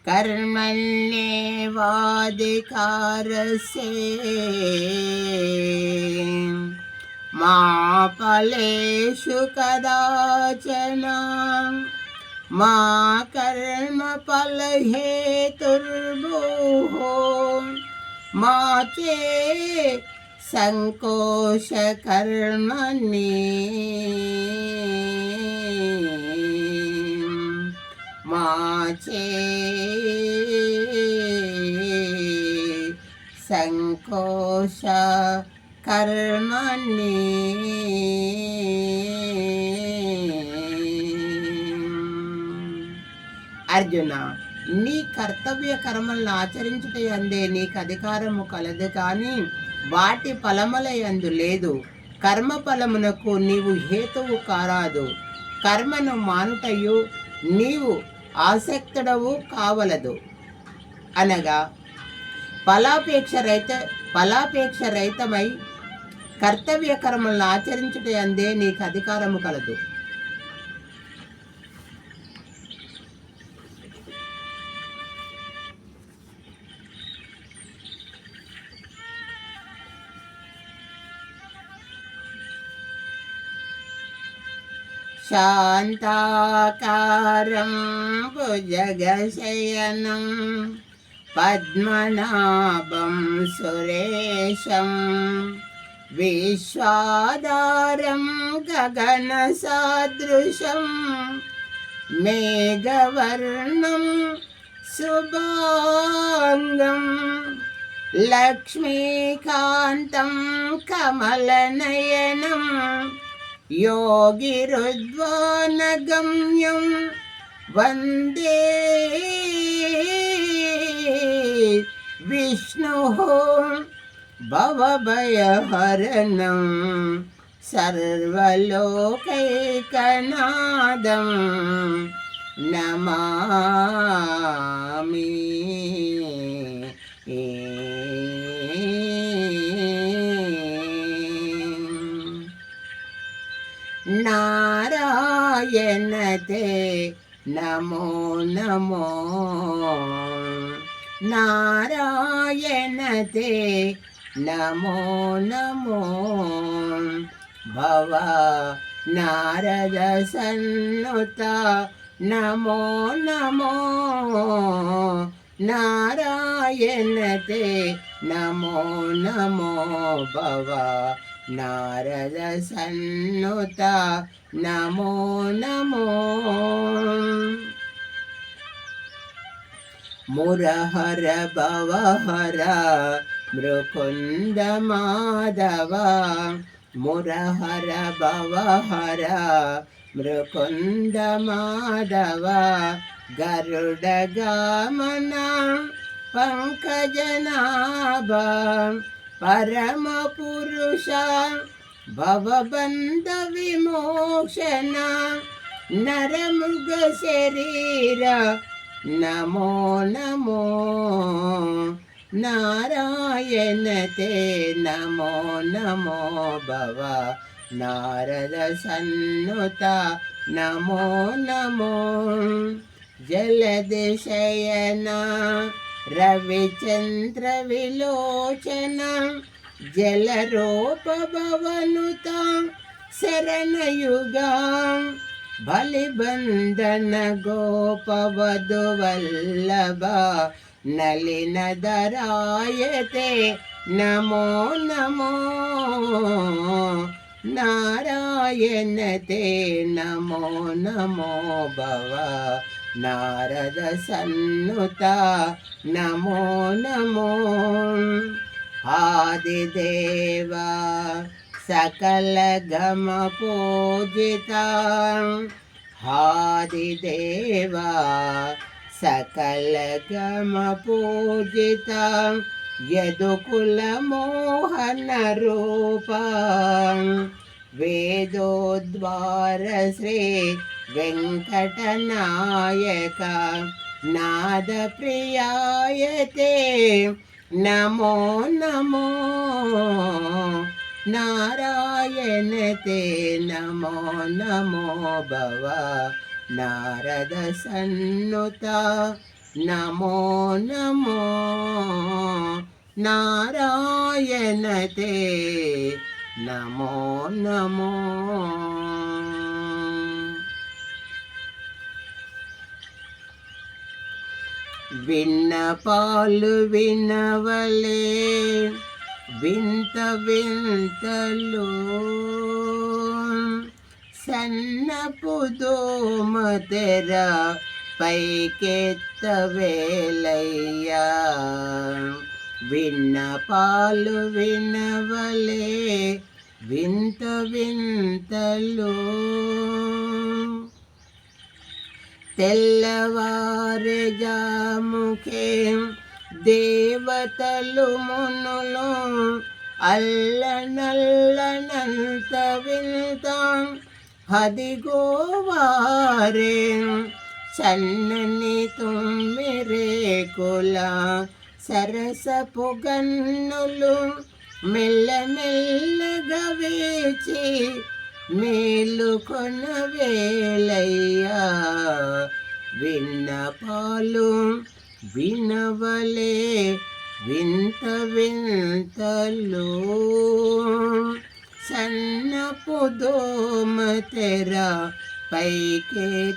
कर्मण्येवाधिकारस्ते मा फलेषु कदाचन मा कर्मफलहेतुर्भुः मा चे संकोचकर्मणि मा चे संकोचकर्मणि। అర్జున, నీ కర్తవ్య కర్మలను ఆచరించుట యందే నీకు అధికారము కలదు, కానీ వాటి ఫలములయందు లేదు. కర్మ ఫలమునకు నీవు హేతువు కారాదు. కర్మను మానుటయు నీవు ఆసక్తుడవు కావలదు. అనగా ఫలాపేక్ష రహితమై కర్తవ్య కర్మలను ఆచరించుట యందే నీకు అధికారము కలదు. శాంతాకారం భుజగశయనం పద్మనాభం సురేశం విశ్వాధారం గగన సాదృశం మేఘవర్ణం శుభాంగం లక్ష్మీకాంతం కమలనయనం योगिरुद्वानगम्यं वन्दे विष्णुः भवभयहरणं सर्वलोकैकनाथं नमामि। नारायणते नमो नमो नारायणते नमो नमो भव नारद सन्नुता नमो नमो नारायणते नमो नमो भव नारद सन्नुता नमो नमो। मुरहर भवहर मृकुंद माधव मुरहर भवहर मृकुंद माधव गरुडगमन पंकजनाभ परम पुरुष भवबंध विमोचन नरमुग शरीर नमो नमो नारायण ते नमो नमो भव नारद सन्नुता नमो नमो जलदिशयन रविचंद्र विलोचन जलरूप भवनुता शरणयुगा बलिबंधन गोपवधुवल्लभ नलिनधरायते नमो नमो नारायण ते नमो नमो भव नारद सन्नुता नमो नमो आदिदेवा सकल गम पूजिता आदिदेवा सकल गम पूजिता यदुकुल मोहन रूपा वेदोद्वार श्री वेंकटनायक नाद प्रियायते नमो नमो नारायण ते नमो नमो भव नारद सन्नुता నమో నమో నారాయణతే నమో నమో. విన్నపాలు వినవలే వింత వింతలు సన్నపు దోమ తెర పైకెత్తవేలయ్యా. విన్నపాలు వినవలే వింత వింతలు తెల్లవారే జాముకే దేవతలు మునులు అల్లనల్లనంత వింత హదిగోవారే సన్నని తుమ్మిరేకుల సరసపు గన్నులు మెల్లమెల్లగా వేచి మేలుకొనవేలయ్యా. విన్నపాలు వినవలే వింత వింతలు సన్నపు దోమ తెర పైకెత్తవేలయ్యా.